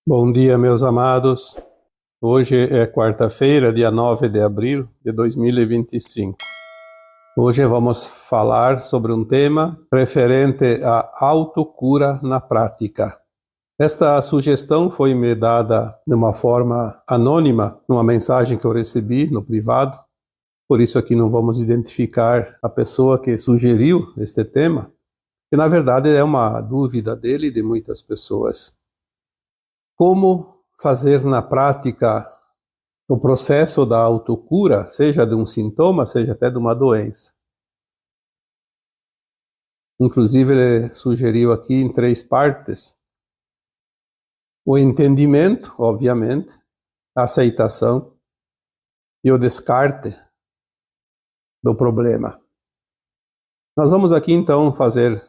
Bom dia, meus amados. Hoje é quarta-feira, dia 9 de abril de 2025. Hoje vamos falar sobre um tema referente à autocura na prática. Esta sugestão foi me dada de uma forma anônima, numa mensagem que eu recebi no privado. Por isso aqui não vamos identificar a pessoa que sugeriu este tema, que na verdade é uma dúvida dele e de muitas pessoas. Como fazer na prática o processo da autocura, seja de um sintoma, seja até de uma doença? Inclusive, ele sugeriu aqui em 3 partes: o entendimento, obviamente, a aceitação e o descarte do problema. Nós vamos aqui então fazer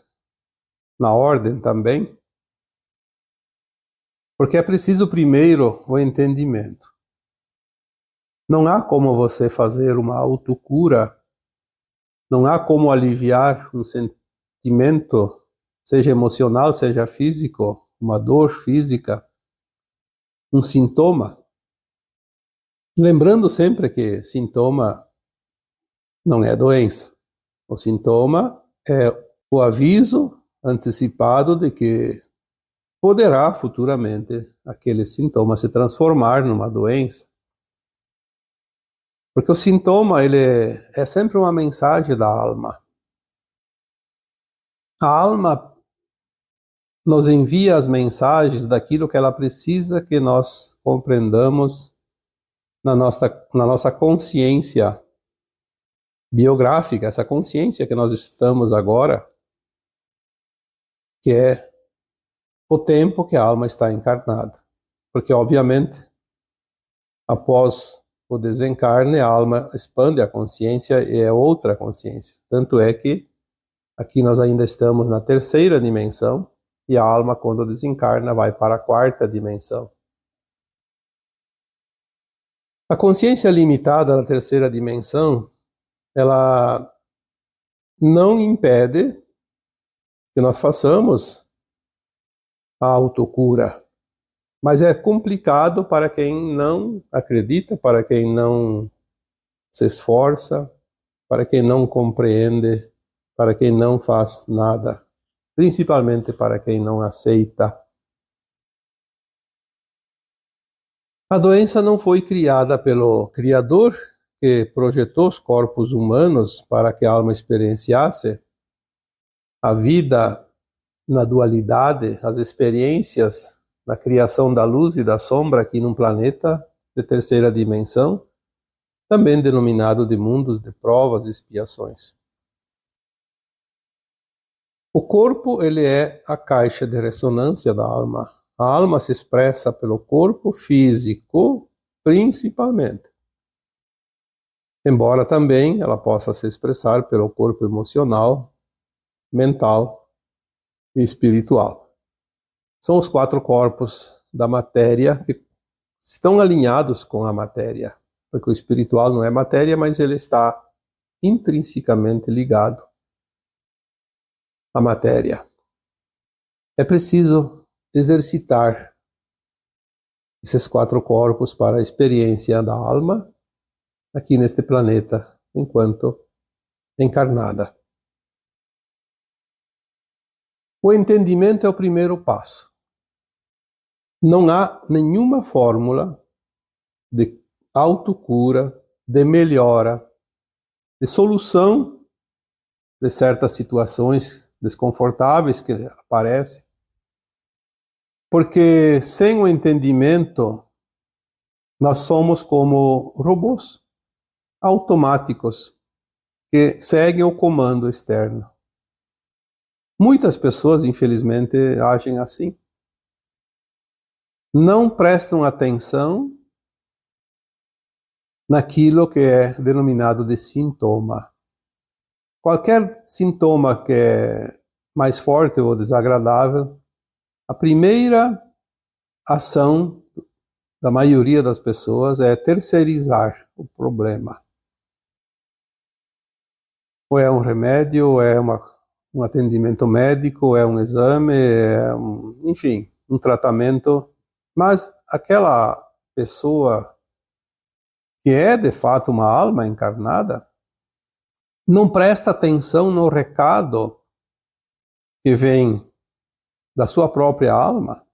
na ordem também, porque é preciso primeiro o entendimento. Não há como você fazer uma autocura, não há como aliviar um sentimento, seja emocional, seja físico, uma dor física, um sintoma. Lembrando sempre que sintoma não é doença. O sintoma é o aviso antecipado de que poderá futuramente aquele sintoma se transformar numa doença. Porque o sintoma ele é sempre uma mensagem da alma. A alma nos envia as mensagens daquilo que ela precisa que nós compreendamos na nossa consciência biográfica, essa consciência que nós estamos agora, que é o tempo que a alma está encarnada. Porque, obviamente, após o desencarne, a alma expande a consciência e é outra consciência. Tanto é que aqui nós ainda estamos na 3ª dimensão e a alma, quando desencarna, vai para a 4ª dimensão. A consciência limitada da 3ª dimensão, ela não impede que nós façamos a autocura, mas é complicado para quem não acredita, para quem não se esforça, para quem não compreende, para quem não faz nada, principalmente para quem não aceita. A doença não foi criada pelo Criador, que projetou os corpos humanos para que a alma experienciasse a vida na dualidade, as experiências na criação da luz e da sombra aqui num planeta de 3ª dimensão, também denominado de mundos de provas e expiações. O corpo, ele é a caixa de ressonância da alma. A alma se expressa pelo corpo físico, principalmente. Embora também ela possa se expressar pelo corpo emocional, mental e espiritual. São os 4 corpos da matéria que estão alinhados com a matéria, porque o espiritual não é matéria, mas ele está intrinsecamente ligado à matéria. É preciso exercitar esses 4 corpos para a experiência da alma aqui neste planeta, enquanto encarnada. O entendimento é o primeiro passo. Não há nenhuma fórmula de autocura, de melhora, de solução de certas situações desconfortáveis que aparecem, porque sem o entendimento nós somos como robôs automáticos que seguem o comando externo. Muitas pessoas, infelizmente, agem assim. Não prestam atenção naquilo que é denominado de sintoma. Qualquer sintoma que é mais forte ou desagradável, a primeira ação da maioria das pessoas é terceirizar o problema. Ou é um remédio, ou é um atendimento médico, ou é um exame, enfim, um tratamento Mas aquela pessoa que é de fato uma alma encarnada, não presta atenção no recado que vem da sua própria alma.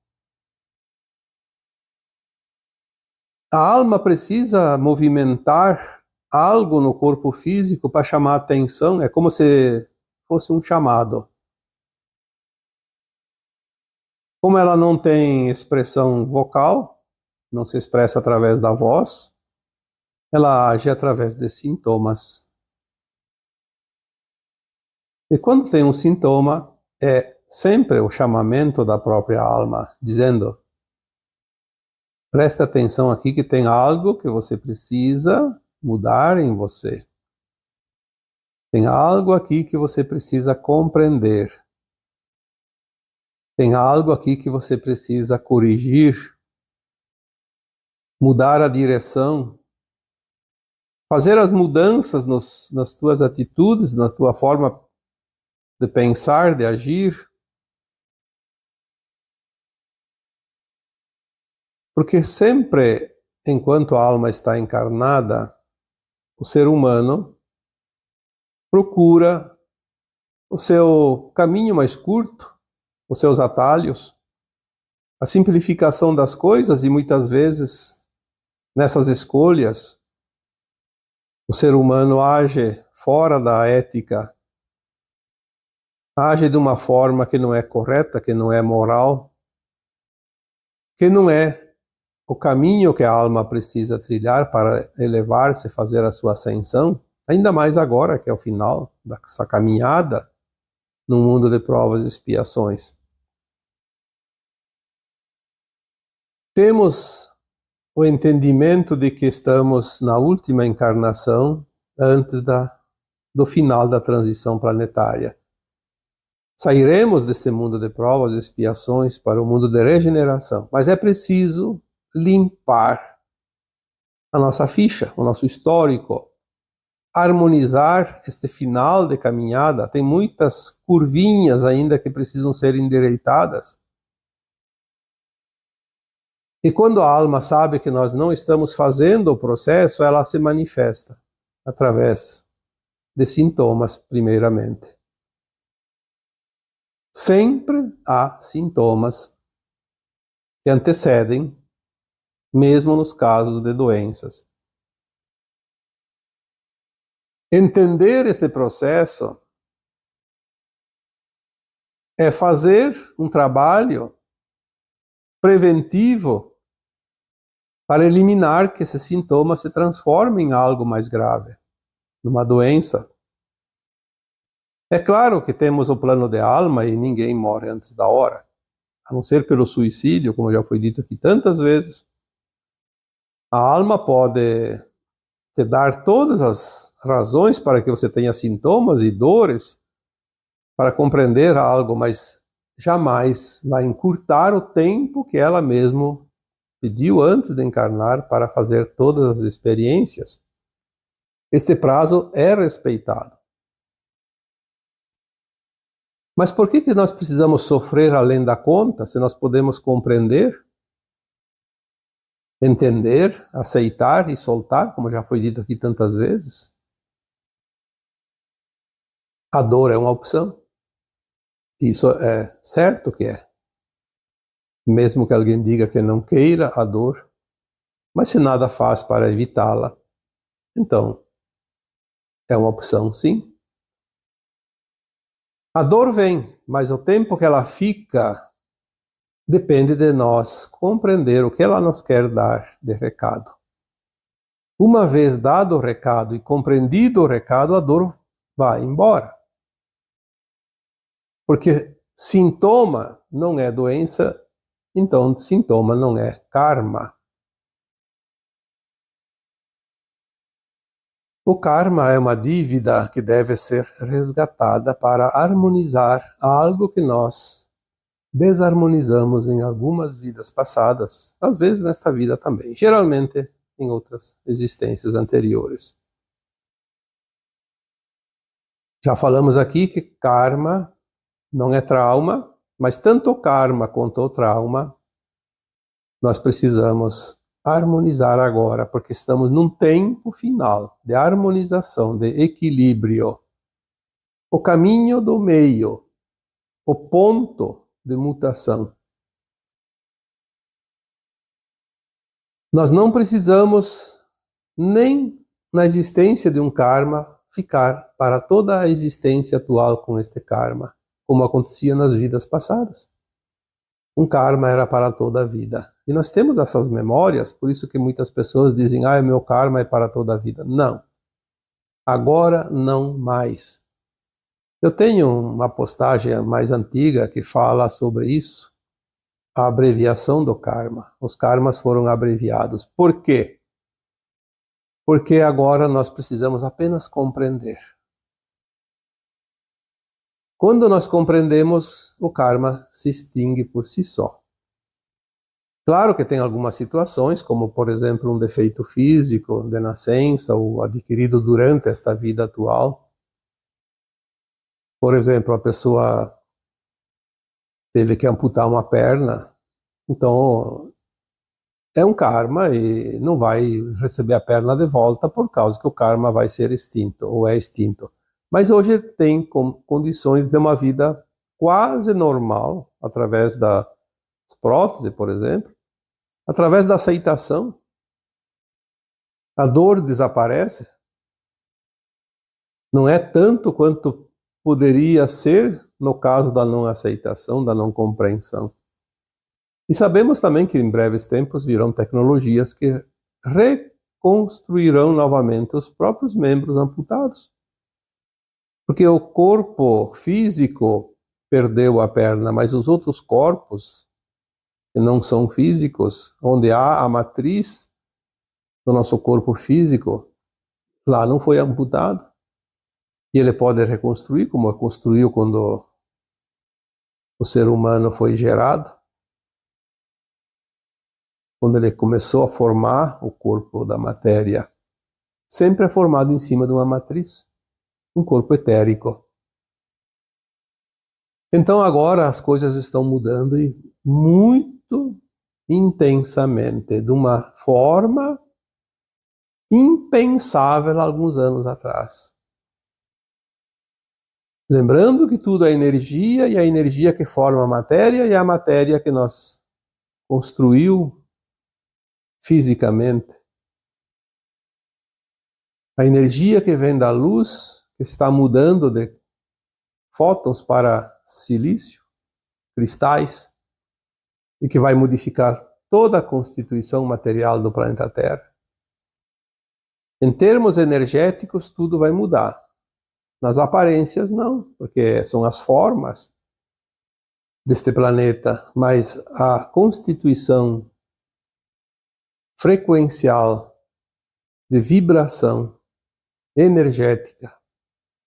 A alma precisa movimentar algo no corpo físico para chamar a atenção, é como se fosse um chamado. Como ela não tem expressão vocal, não se expressa através da voz, ela age através de sintomas. E quando tem um sintoma, é sempre o chamamento da própria alma, dizendo: preste atenção aqui que tem algo que você precisa mudar em você. Tem algo aqui que você precisa compreender. Tem algo aqui que você precisa corrigir, mudar a direção, fazer as mudanças nas tuas atitudes, na tua forma de pensar, de agir. Porque sempre, enquanto a alma está encarnada, o ser humano procura o seu caminho mais curto, os seus atalhos, a simplificação das coisas, e muitas vezes, nessas escolhas, o ser humano age fora da ética, age de uma forma que não é correta, que não é moral, que não é o caminho que a alma precisa trilhar para elevar-se, fazer a sua ascensão, ainda mais agora que é o final dessa caminhada no mundo de provas e expiações. Temos o entendimento de que estamos na última encarnação antes do final da transição planetária. Sairemos desse mundo de provas e expiações para o mundo de regeneração, mas é preciso limpar a nossa ficha, o nosso histórico, harmonizar este final de caminhada. Tem muitas curvinhas ainda que precisam ser endireitadas. E quando a alma sabe que nós não estamos fazendo o processo, ela se manifesta através de sintomas, primeiramente. Sempre há sintomas que antecedem, mesmo nos casos de doenças. Entender este processo é fazer um trabalho preventivo para eliminar que esses sintomas se transformem em algo mais grave, numa doença. É claro que temos o plano de alma e ninguém morre antes da hora, a não ser pelo suicídio, como já foi dito aqui tantas vezes. A alma pode te dar todas as razões para que você tenha sintomas e dores, para compreender algo, mas jamais vai encurtar o tempo que ela mesma pediu antes de encarnar para fazer todas as experiências. Este prazo é respeitado. Mas por que nós precisamos sofrer além da conta, se nós podemos compreender, entender, aceitar e soltar, como já foi dito aqui tantas vezes? A dor é uma opção. Isso é certo que é. Mesmo que alguém diga que não queira a dor, mas se nada faz para evitá-la, então é uma opção, sim. A dor vem, mas o tempo que ela fica depende de nós compreender o que ela nos quer dar de recado. Uma vez dado o recado e compreendido o recado, a dor vai embora. Porque sintoma não é doença, então sintoma não é karma. O karma é uma dívida que deve ser resgatada para harmonizar algo que nós desarmonizamos em algumas vidas passadas, às vezes nesta vida também, geralmente em outras existências anteriores. Já falamos aqui que karma não é trauma, mas tanto o karma quanto o trauma nós precisamos harmonizar agora, porque estamos num tempo final de harmonização, de equilíbrio. O caminho do meio, o ponto de mutação. Nós não precisamos, nem na existência de um karma, ficar para toda a existência atual com este karma, como acontecia nas vidas passadas. Um karma era para toda a vida. E nós temos essas memórias, por isso que muitas pessoas dizem, meu karma é para toda a vida. Não. Agora não mais. Eu tenho uma postagem mais antiga que fala sobre isso, a abreviação do karma. Os karmas foram abreviados. Por quê? Porque agora nós precisamos apenas compreender. Quando nós compreendemos, o karma se extingue por si só. Claro que tem algumas situações, como por exemplo um defeito físico de nascença ou adquirido durante esta vida atual. Por exemplo, a pessoa teve que amputar uma perna, então é um karma e não vai receber a perna de volta por causa que o karma vai ser extinto ou é extinto. Mas hoje tem condições de ter uma vida quase normal, através das próteses, por exemplo, através da aceitação. A dor desaparece. Não é tanto quanto poderia ser no caso da não aceitação, da não compreensão. E sabemos também que em breves tempos virão tecnologias que reconstruirão novamente os próprios membros amputados. Porque o corpo físico perdeu a perna, mas os outros corpos, que não são físicos, onde há a matriz do nosso corpo físico, lá não foi amputado. E ele pode reconstruir, como construiu quando o ser humano foi gerado. Quando ele começou a formar o corpo da matéria, sempre é formado em cima de uma matriz, um corpo etérico. Então agora as coisas estão mudando e muito intensamente, de uma forma impensável há alguns anos atrás. Lembrando que tudo é energia, e a energia que forma a matéria, e a matéria que nós construiu fisicamente. A energia que vem da luz, que está mudando de fótons para silício, cristais, e que vai modificar toda a constituição material do planeta Terra. Em termos energéticos, tudo vai mudar. Nas aparências, não, porque são as formas deste planeta, mas a constituição frequencial de vibração energética,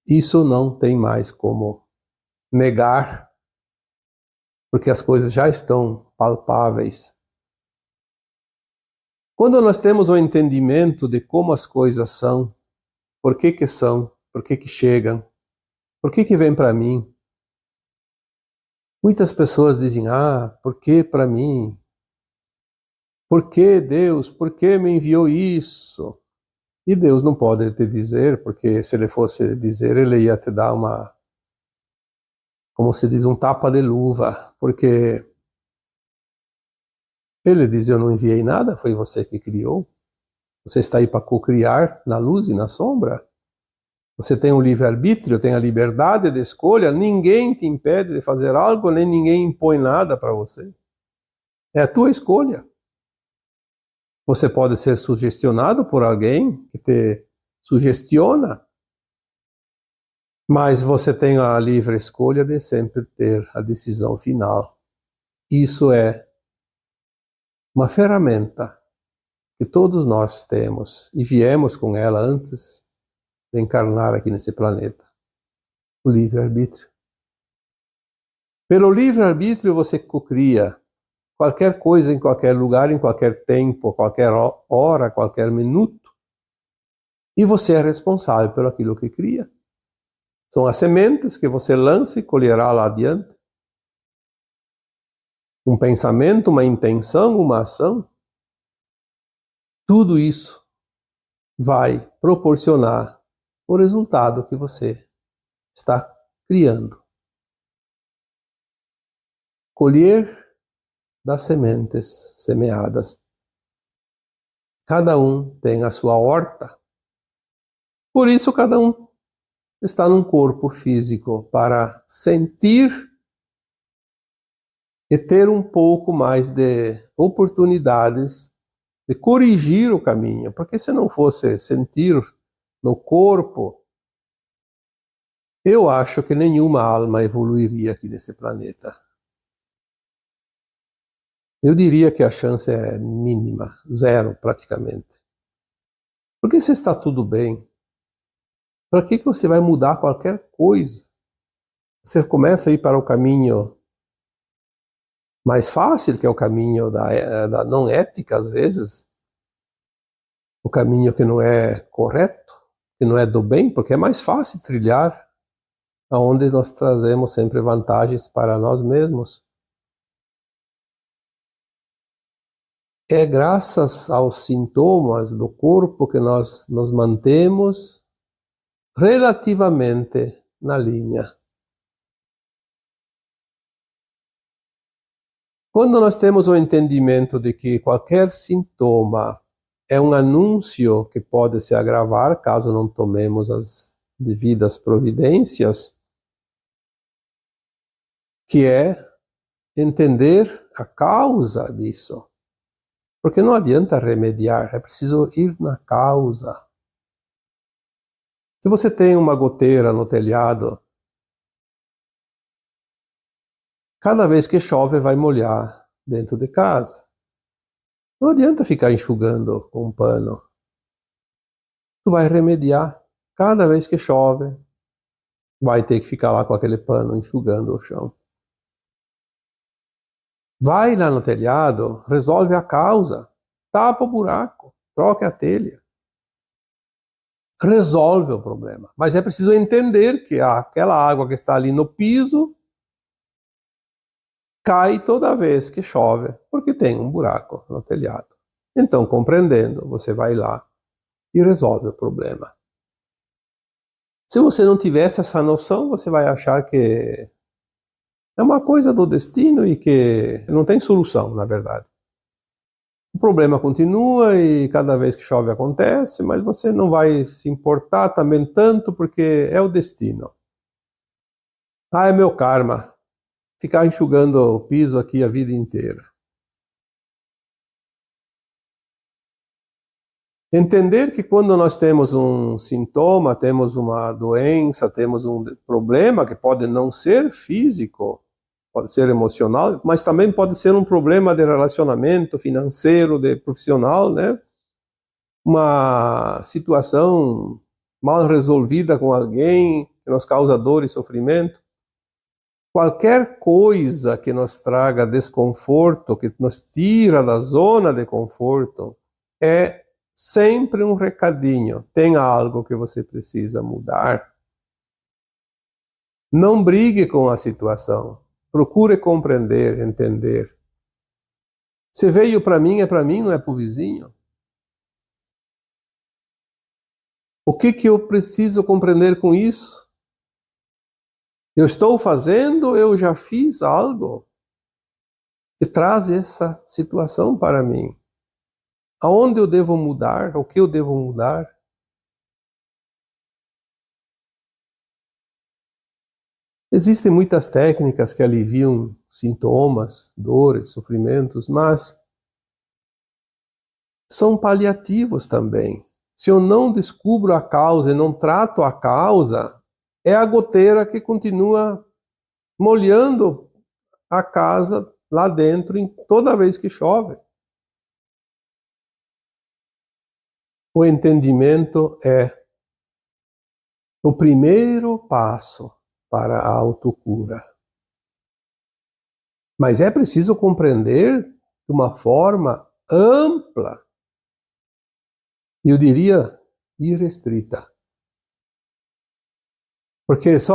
isso não tem mais como negar, porque as coisas já estão palpáveis. Quando nós temos o entendimento de como as coisas são, por que são, por que chegam, por que vem para mim, muitas pessoas dizem, por que para mim? Por que Deus? Por que me enviou isso? E Deus não pode te dizer, porque se ele fosse dizer, ele ia te dar uma, como se diz, um tapa de luva, porque ele diz, eu não enviei nada, foi você que criou. Você está aí para co-criar na luz e na sombra. Você tem um livre-arbítrio, tem a liberdade de escolha, ninguém te impede de fazer algo, nem ninguém impõe nada para você. É a tua escolha. Você pode ser sugestionado por alguém que te sugestiona, mas você tem a livre escolha de sempre ter a decisão final. Isso é uma ferramenta que todos nós temos e viemos com ela antes de encarnar aqui nesse planeta. O livre-arbítrio. Pelo livre-arbítrio você cocria qualquer coisa em qualquer lugar, em qualquer tempo, qualquer hora, qualquer minuto. E você é responsável por aquilo que cria. São as sementes que você lança e colherá lá adiante. um pensamento, uma intenção, uma ação, tudo isso vai proporcionar o resultado que você está criando. Colher das sementes semeadas. Cada um tem a sua horta. Por isso, cada um está num corpo físico para sentir e ter um pouco mais de oportunidades de corrigir o caminho. Porque se não fosse sentir no corpo, eu acho que nenhuma alma evoluiria aqui nesse planeta. Eu diria que a chance é mínima, zero praticamente. Porque se está tudo bem, para que você vai mudar qualquer coisa? Você começa a ir para o caminho mais fácil, que é o caminho da não ética, às vezes. O caminho que não é correto, que não é do bem, porque é mais fácil trilhar, aonde nós trazemos sempre vantagens para nós mesmos. É graças aos sintomas do corpo que nós nos mantemos relativamente na linha. Quando nós temos o entendimento de que qualquer sintoma é um anúncio que pode se agravar caso não tomemos as devidas providências, que é entender a causa disso. Porque não adianta remediar, é preciso ir na causa. Se você tem uma goteira no telhado, cada vez que chove vai molhar dentro de casa. Não adianta ficar enxugando com um pano. Tu vai remediar. Cada vez que chove, vai ter que ficar lá com aquele pano enxugando o chão. Vai lá no telhado, resolve a causa, tapa o buraco, troca a telha. Resolve o problema. Mas é preciso entender que aquela água que está ali no piso cai toda vez que chove, porque tem um buraco no telhado. Então, compreendendo, você vai lá e resolve o problema. Se você não tivesse essa noção, você vai achar que é uma coisa do destino e que não tem solução, na verdade. O problema continua e cada vez que chove acontece, mas você não vai se importar também tanto porque é o destino. Ah, é meu karma. Ficar enxugando o piso aqui a vida inteira. Entender que quando nós temos um sintoma, temos uma doença, temos um problema que pode não ser físico, pode ser emocional, mas também pode ser um problema de relacionamento financeiro, de profissional, né? Uma situação mal resolvida com alguém que nos causa dor e sofrimento. Qualquer coisa que nos traga desconforto, que nos tira da zona de conforto, é sempre um recadinho. Tem algo que você precisa mudar. Não brigue com a situação. Procure compreender, entender. Se veio para mim, é para mim, não é para o vizinho. O que eu preciso compreender com isso? Eu estou fazendo, eu já fiz algo que traz essa situação para mim. Aonde eu devo mudar? O que eu devo mudar? Existem muitas técnicas que aliviam sintomas, dores, sofrimentos, mas são paliativos também. Se eu não descubro a causa e não trato a causa, é a goteira que continua molhando a casa lá dentro toda vez que chove. O entendimento é o primeiro passo para a autocura. Mas é preciso compreender de uma forma ampla, eu diria irrestrita. Porque se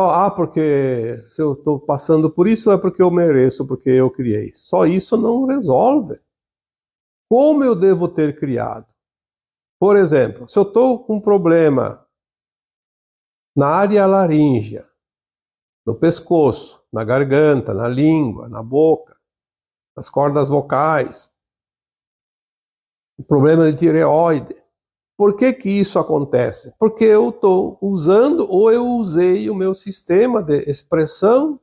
eu estou passando por isso é porque eu mereço, porque eu criei. Só isso não resolve. Como eu devo ter criado? Por exemplo, se eu estou com um problema na área laríngea, no pescoço, na garganta, na língua, na boca, nas cordas vocais, o problema de tireoide. Por que que isso acontece? Porque eu estou usando ou eu usei o meu sistema de expressão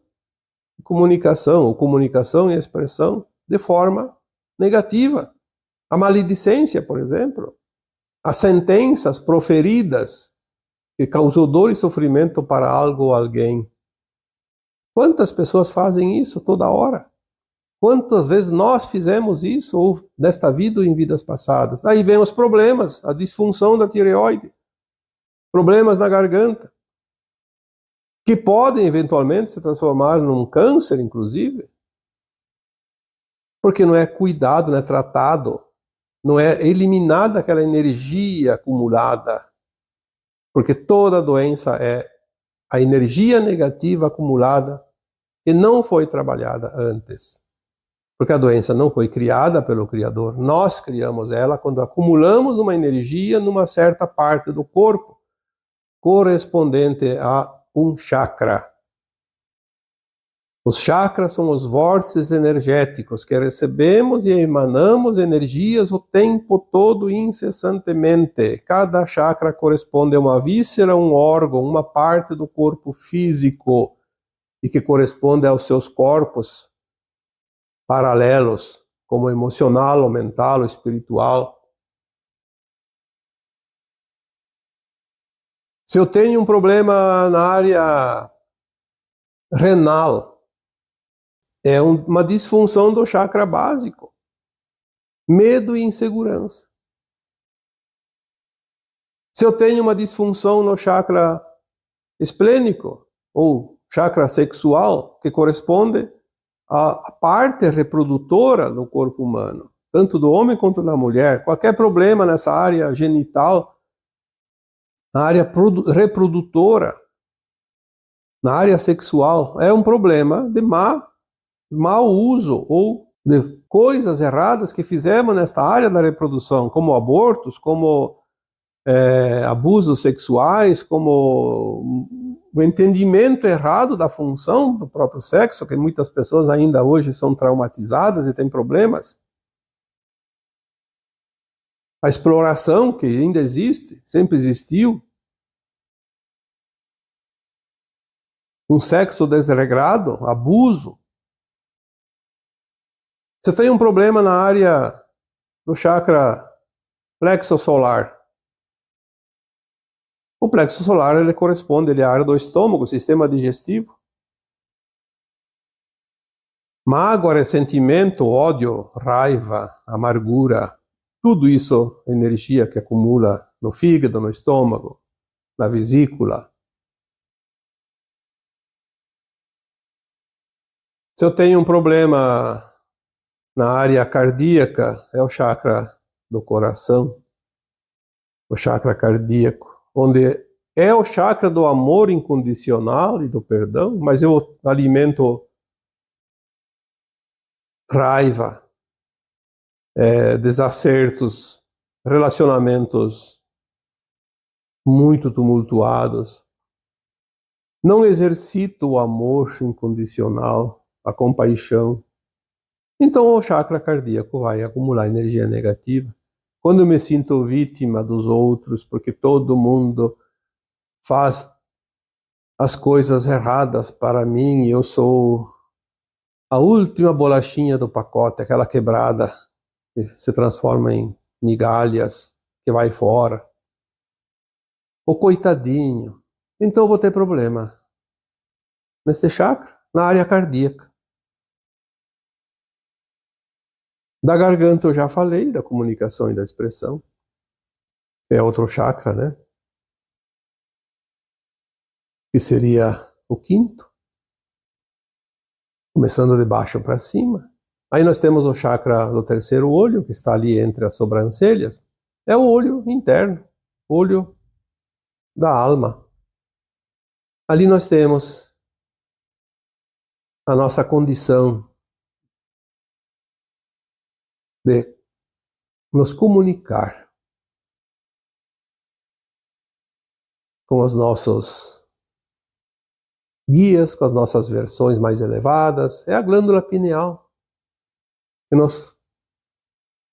e comunicação, ou comunicação e expressão, de forma negativa. A maledicência, por exemplo, as sentenças proferidas que causou dor e sofrimento para algo ou alguém. Quantas pessoas fazem isso toda hora? Quantas vezes nós fizemos isso, ou nesta vida ou em vidas passadas? Aí vem os problemas, a disfunção da tireoide, problemas na garganta, que podem eventualmente se transformar num câncer, inclusive, porque não é cuidado, não é tratado, não é eliminada aquela energia acumulada, porque toda doença é a energia negativa acumulada que não foi trabalhada antes. Porque a doença não foi criada pelo Criador, nós criamos ela quando acumulamos uma energia numa certa parte do corpo, correspondente a um chakra. Os chakras são os vórtices energéticos que recebemos e emanamos energias o tempo todo, incessantemente. Cada chakra corresponde a uma víscera, um órgão, uma parte do corpo físico e que corresponde aos seus corpos paralelos, como o emocional, o mental, o espiritual. Se eu tenho um problema na área renal, é uma disfunção do chakra básico. Medo e insegurança. Se eu tenho uma disfunção no chakra esplênico, ou chakra sexual, que corresponde à parte reprodutora do corpo humano, tanto do homem quanto da mulher, qualquer problema nessa área genital, na área reprodutora, na área sexual, é um problema de mau uso ou de coisas erradas que fizemos nesta área da reprodução, como abortos, como abusos sexuais, como o entendimento errado da função do próprio sexo, que muitas pessoas ainda hoje são traumatizadas e têm problemas. A exploração, que ainda existe, sempre existiu. Um sexo desregrado, abuso. Você tem um problema na área do chakra plexo solar. O plexo solar, ele corresponde à área do estômago, sistema digestivo. Mágoa, ressentimento, ódio, raiva, amargura, tudo isso é energia que acumula no fígado, no estômago, na vesícula. Se eu tenho um problema na área cardíaca, é o chakra do coração, o chakra cardíaco, onde é o chakra do amor incondicional e do perdão, mas eu alimento raiva, desacertos, relacionamentos muito tumultuados. Não exercito o amor incondicional, a compaixão. Então o chakra cardíaco vai acumular energia negativa. Quando eu me sinto vítima dos outros, porque todo mundo faz as coisas erradas para mim, eu sou a última bolachinha do pacote, aquela quebrada que se transforma em migalhas, que vai fora. O coitadinho. Então eu vou ter problema nesse chakra, na área cardíaca. Da garganta eu já falei, da comunicação e da expressão. É outro chakra, né? Que seria o quinto. Começando de baixo para cima. Aí nós temos o chakra do terceiro olho, que está ali entre as sobrancelhas. É o olho interno, olho da alma. Ali nós temos a nossa condição de nos comunicar com os nossos guias, com as nossas versões mais elevadas. É a glândula pineal que nos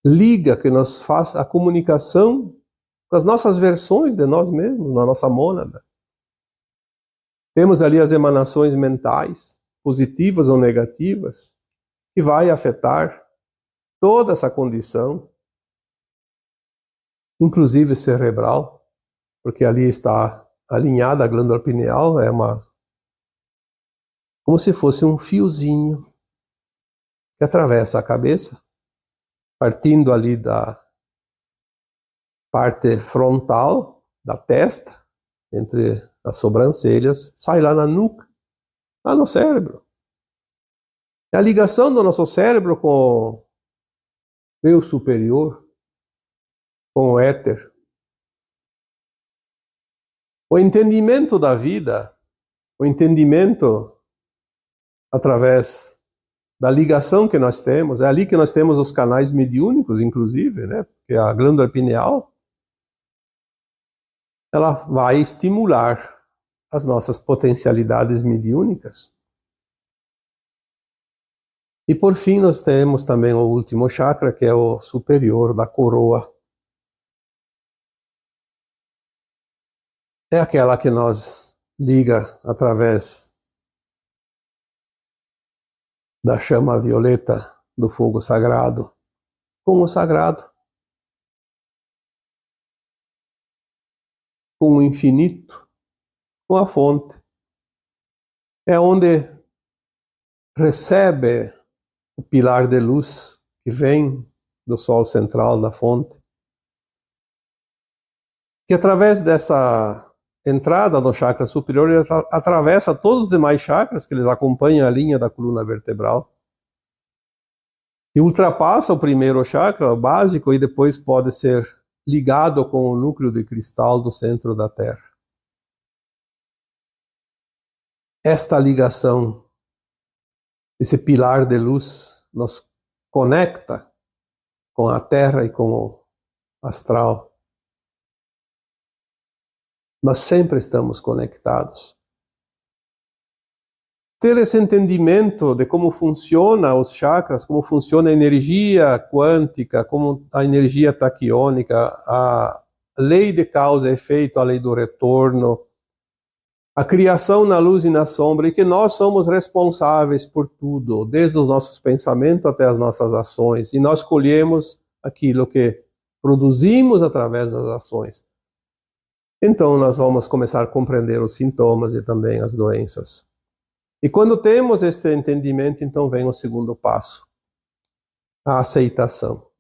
liga, que nos faz a comunicação com as nossas versões de nós mesmos, na nossa mônada. Temos ali as emanações mentais, positivas ou negativas, que vai afetar toda essa condição, inclusive cerebral, porque ali está alinhada a glândula pineal, como se fosse um fiozinho que atravessa a cabeça, partindo ali da parte frontal da testa, entre as sobrancelhas, sai lá na nuca, lá no cérebro. É a ligação do nosso cérebro com o eu superior, com o éter. O entendimento da vida, o entendimento através da ligação que nós temos, é ali que nós temos os canais mediúnicos, inclusive, né? Porque a glândula pineal, ela vai estimular as nossas potencialidades mediúnicas. E por fim nós temos também o último chakra, que é o superior da coroa. É aquela que nos liga através da chama violeta do fogo sagrado com o sagrado, com o infinito, com a fonte. É onde recebe o pilar de luz que vem do sol central da fonte, que através dessa entrada no chakra superior, ele atravessa todos os demais chakras que eles acompanham a linha da coluna vertebral e ultrapassa o primeiro chakra, o básico, e depois pode ser ligado com o núcleo de cristal do centro da Terra. Esta ligação, esse pilar de luz, nos conecta com a Terra e com o astral. Nós sempre estamos conectados. Ter esse entendimento de como funciona os chakras, como funciona a energia quântica, como a energia taquiônica, a lei de causa e efeito, a lei do retorno, a criação na luz e na sombra, e que nós somos responsáveis por tudo, desde os nossos pensamentos até as nossas ações, e nós colhemos aquilo que produzimos através das ações. Então nós vamos começar a compreender os sintomas e também as doenças. E quando temos este entendimento, então vem o segundo passo, a aceitação.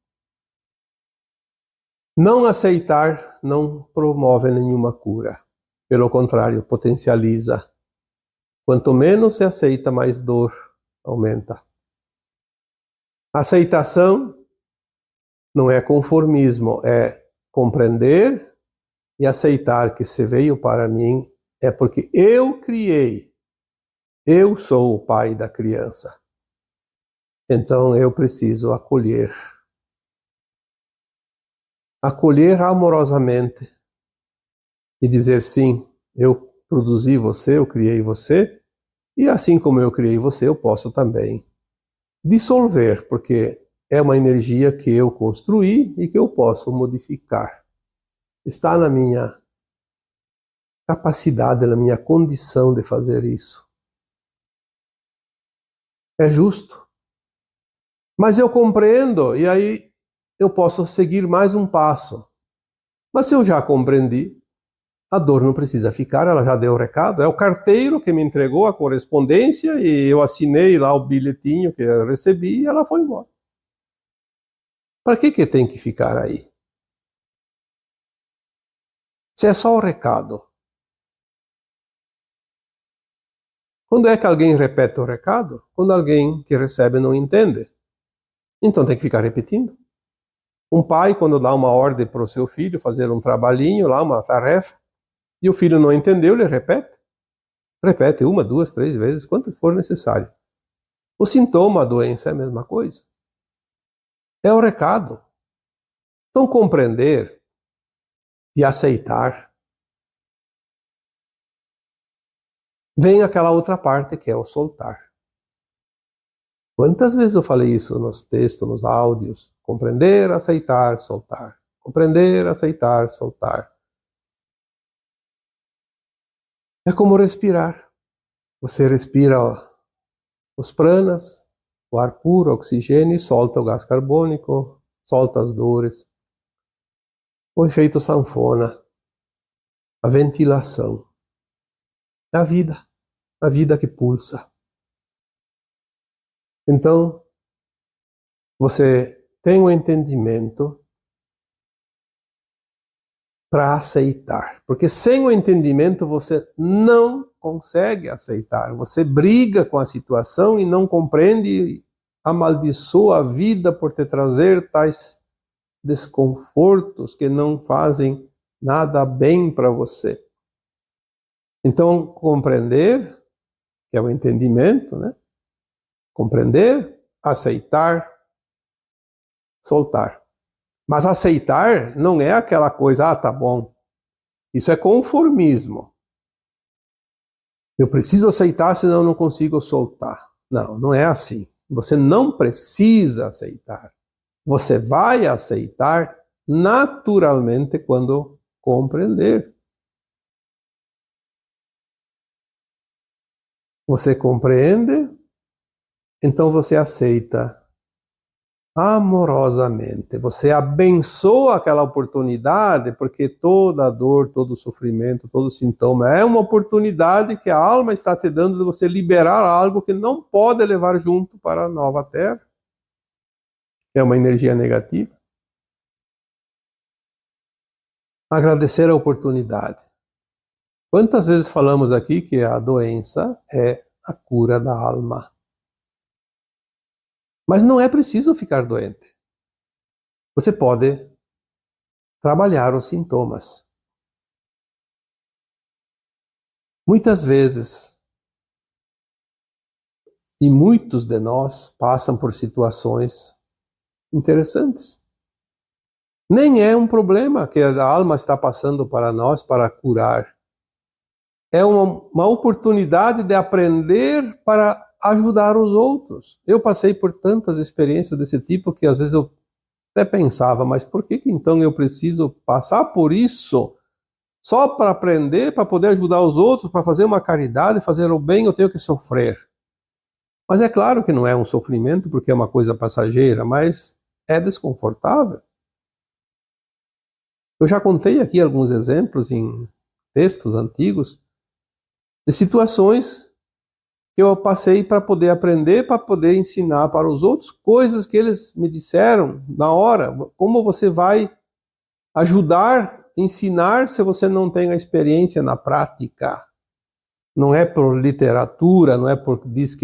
Não aceitar não promove nenhuma cura. Pelo contrário, potencializa. Quanto menos se aceita, mais dor aumenta. Aceitação não é conformismo, é compreender e aceitar que se veio para mim é porque eu criei. Eu sou o pai da criança. Então eu preciso acolher. Acolher amorosamente e dizer sim, eu produzi você, eu criei você, e assim como eu criei você, eu posso também dissolver, porque é uma energia que eu construí e que eu posso modificar. Está na minha capacidade, na minha condição de fazer isso. É justo. Mas eu compreendo, e aí eu posso seguir mais um passo. Mas se eu já compreendi, a dor não precisa ficar, ela já deu o recado. É o carteiro que me entregou a correspondência e eu assinei lá o bilhetinho que eu recebi e ela foi embora. Para que tem que ficar aí? Se é só o recado. Quando é que alguém repete o recado? Quando alguém que recebe não entende. Então tem que ficar repetindo. Um pai, quando dá uma ordem para o seu filho fazer um trabalhinho lá, uma tarefa, e o filho não entendeu, ele repete. Repete 1, 2, 3 vezes, quanto for necessário. O sintoma, a doença é a mesma coisa. É o recado. Então, compreender e aceitar. Vem aquela outra parte que é o soltar. Quantas vezes eu falei isso nos textos, nos áudios? Compreender, aceitar, soltar. Compreender, aceitar, soltar. É como respirar. Você respira os pranas, o ar puro, o oxigênio, solta o gás carbônico, solta as dores. O efeito sanfona, a ventilação. É a vida que pulsa. Então, você tem um entendimento para aceitar. Porque sem o entendimento você não consegue aceitar. Você briga com a situação e não compreende, amaldiçoa a vida por te trazer tais desconfortos que não fazem nada bem para você. Então, compreender, que é o entendimento, né? Compreender, aceitar, soltar. Mas aceitar não é aquela coisa, tá bom. Isso é conformismo. Eu preciso aceitar, senão eu não consigo soltar. Não, não é assim. Você não precisa aceitar. Você vai aceitar naturalmente quando compreender. Você compreende, então você aceita amorosamente. Você abençoa aquela oportunidade, porque toda dor, todo sofrimento, todo sintoma é uma oportunidade que a alma está te dando de você liberar algo que não pode levar junto para a nova terra. É uma energia negativa. Agradecer a oportunidade. Quantas vezes falamos aqui que a doença é a cura da alma? Mas não é preciso ficar doente. Você pode trabalhar os sintomas. Muitas vezes, e muitos de nós passam por situações interessantes. Nem é um problema que a alma está passando para nós para curar. É uma oportunidade de aprender para ajudar os outros. Eu passei por tantas experiências desse tipo que às vezes eu até pensava, mas por que então eu preciso passar por isso? Só para aprender, para poder ajudar os outros, para fazer uma caridade, fazer o bem, eu tenho que sofrer. Mas é claro que não é um sofrimento, porque é uma coisa passageira, mas é desconfortável. Eu já contei aqui alguns exemplos em textos antigos de situações que eu passei para poder aprender, para poder ensinar para os outros coisas que eles me disseram na hora. Como você vai ajudar, ensinar se você não tem a experiência na prática? Não é por literatura, não é por diz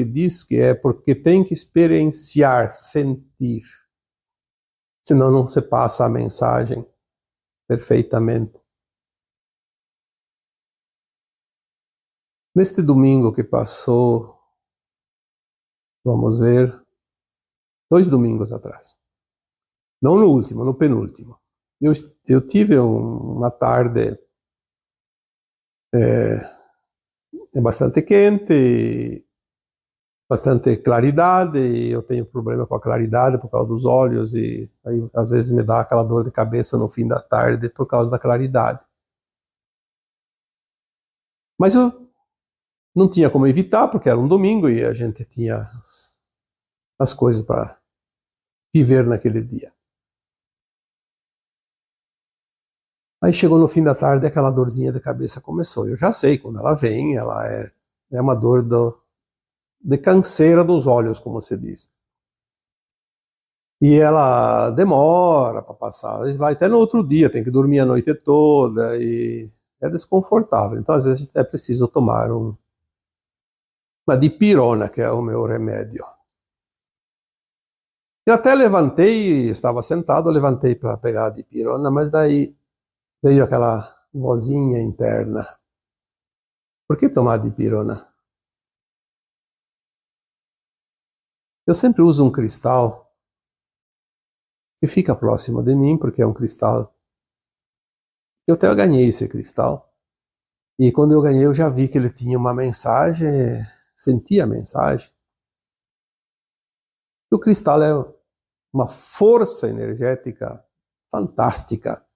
que, é porque tem que experienciar, sentir. Senão não se passa a mensagem perfeitamente. Neste domingo que passou, vamos ver, 2 domingos atrás. Não no último, no penúltimo. Eu tive uma tarde bastante quente, bastante claridade, e eu tenho problema com a claridade por causa dos olhos, e aí às vezes me dá aquela dor de cabeça no fim da tarde por causa da claridade. Mas eu não tinha como evitar, porque era um domingo e a gente tinha as coisas para viver naquele dia. Aí chegou no fim da tarde, aquela dorzinha de cabeça começou. Eu já sei, quando ela vem, ela é uma dor de canseira dos olhos, como se diz. E ela demora para passar, vai até no outro dia, tem que dormir a noite toda, e é desconfortável. Então, às vezes, é preciso tomar uma dipirona, que é o meu remédio. Eu até levantei, estava sentado, levantei para pegar a dipirona, mas daí veio aquela vozinha interna. Por que tomar dipirona? Eu sempre uso um cristal que fica próximo de mim, porque é um cristal. Eu até ganhei esse cristal. E quando eu ganhei, eu já vi que ele tinha uma mensagem, senti a mensagem. O cristal é uma força energética fantástica.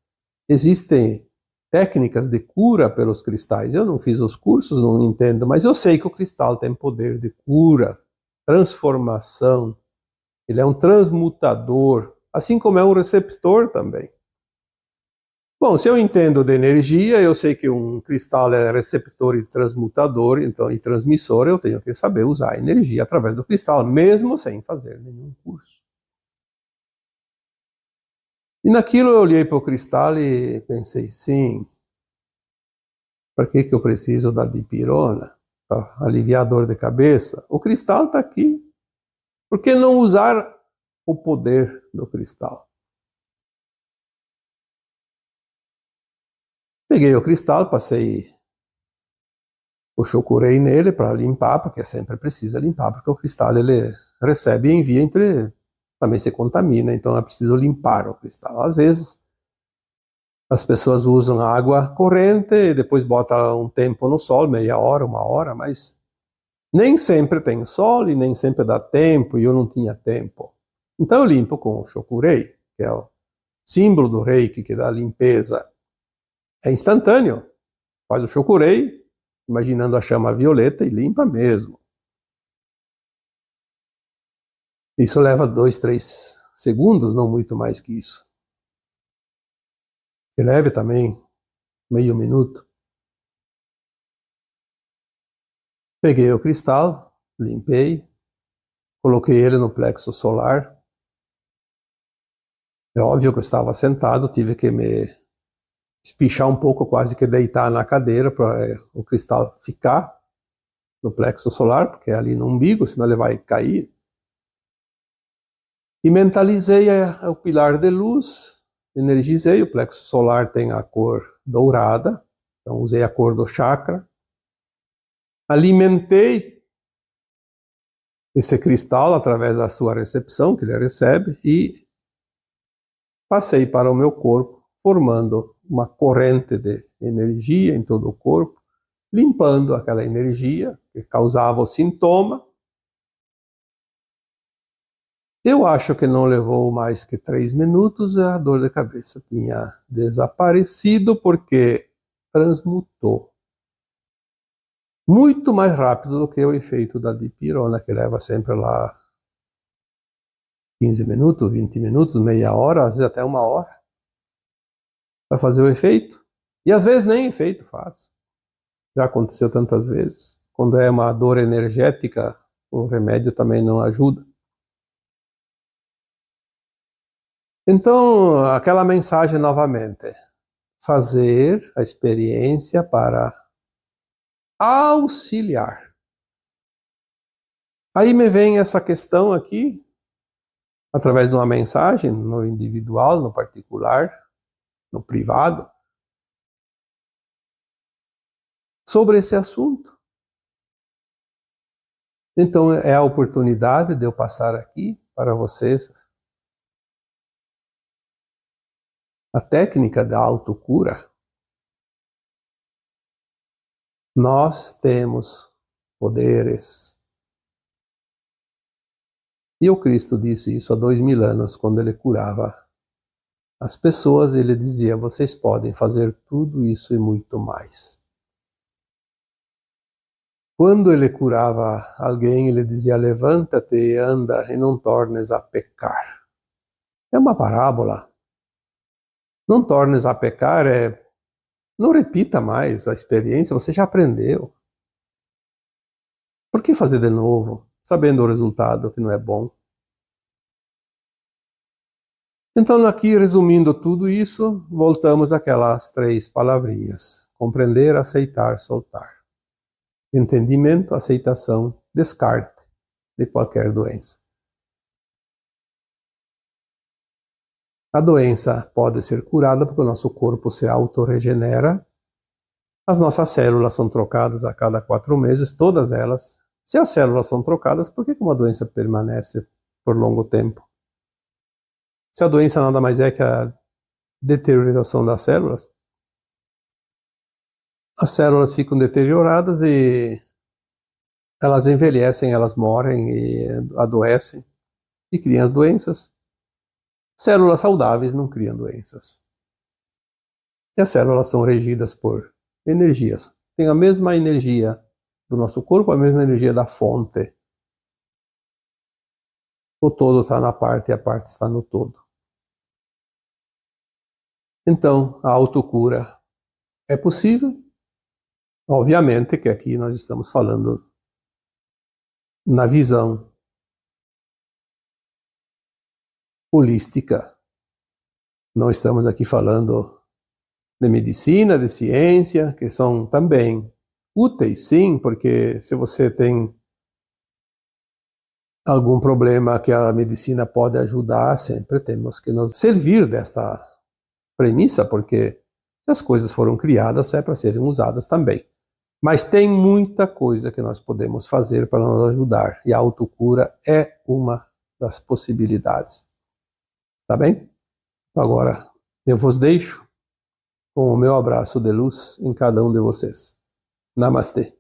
Existem técnicas de cura pelos cristais. Eu não fiz os cursos, não entendo, mas eu sei que o cristal tem poder de cura, transformação. Ele é um transmutador, assim como é um receptor também. Bom, se eu entendo de energia, eu sei que um cristal é receptor e transmutador, então, e transmissor, eu tenho que saber usar a energia através do cristal, mesmo sem fazer nenhum curso. E naquilo eu olhei para o cristal e pensei, sim, para que eu preciso da dipirona? Para aliviar a dor de cabeça? O cristal está aqui. Por que não usar o poder do cristal? Peguei o cristal, passei o chokurei nele para limpar, porque sempre precisa limpar, porque o cristal ele recebe e envia também se contamina, então é preciso limpar o cristal. Às vezes as pessoas usam água corrente e depois botam um tempo no sol, meia hora, uma hora, mas nem sempre tem sol e nem sempre dá tempo, e eu não tinha tempo. Então eu limpo com o chokurei, que é o símbolo do reiki, que dá limpeza. É instantâneo. Faz o chokurei, imaginando a chama violeta, e limpa mesmo. Isso leva 2, 3 segundos, não muito mais que isso. E leve também meio minuto. Peguei o cristal, limpei, coloquei ele no plexo solar. É óbvio que eu estava sentado, tive que me espichar um pouco, quase que deitar na cadeira para o cristal ficar no plexo solar, porque é ali no umbigo, senão ele vai cair. E mentalizei o pilar de luz, energizei, o plexo solar tem a cor dourada, então usei a cor do chakra. Alimentei esse cristal através da sua recepção, que ele recebe, e passei para o meu corpo, formando uma corrente de energia em todo o corpo, limpando aquela energia que causava o sintoma. Eu acho que não levou mais que 3 minutos e a dor de cabeça tinha desaparecido, porque transmutou. Muito mais rápido do que o efeito da dipirona, que leva sempre lá 15 minutos, 20 minutos, meia hora, às vezes até uma hora, para fazer o efeito. E às vezes nem efeito faz. Já aconteceu tantas vezes. Quando é uma dor energética, o remédio também não ajuda. Então, aquela mensagem novamente. Fazer a experiência para auxiliar. Aí me vem essa questão aqui, através de uma mensagem, no individual, no particular, no privado, sobre esse assunto. Então é a oportunidade de eu passar aqui para vocês a técnica da autocura. Nós temos poderes. E o Cristo disse isso há 2000 anos, quando ele curava as pessoas, ele dizia, vocês podem fazer tudo isso e muito mais. Quando ele curava alguém, ele dizia, levanta-te e anda e não tornes a pecar. É uma parábola. Não tornes a pecar, não repita mais a experiência, você já aprendeu. Por que fazer de novo, sabendo o resultado que não é bom? Então, aqui, resumindo tudo isso, voltamos àquelas 3 palavrinhas. Compreender, aceitar, soltar. Entendimento, aceitação, descarte de qualquer doença. A doença pode ser curada porque o nosso corpo se autorregenera As nossas células são trocadas a cada 4 meses, todas elas. Se as células são trocadas, por que uma doença permanece por longo tempo? Se a doença nada mais é que a deterioração das células, as células ficam deterioradas e elas envelhecem, elas morrem e adoecem e criam as doenças. Células saudáveis não criam doenças. E as células são regidas por energias. Tem a mesma energia do nosso corpo, a mesma energia da fonte. O todo está na parte e a parte está no todo. Então, a autocura é possível? Obviamente que aqui nós estamos falando na visão holística. Não estamos aqui falando de medicina, de ciência, que são também úteis, sim, porque se você tem algum problema que a medicina pode ajudar, sempre temos que nos servir desta premissa, porque se as coisas foram criadas é para serem usadas também. Mas tem muita coisa que nós podemos fazer para nos ajudar, e a autocura é uma das possibilidades. Tá bem? Então agora eu vos deixo com o meu abraço de luz em cada um de vocês. Namastê.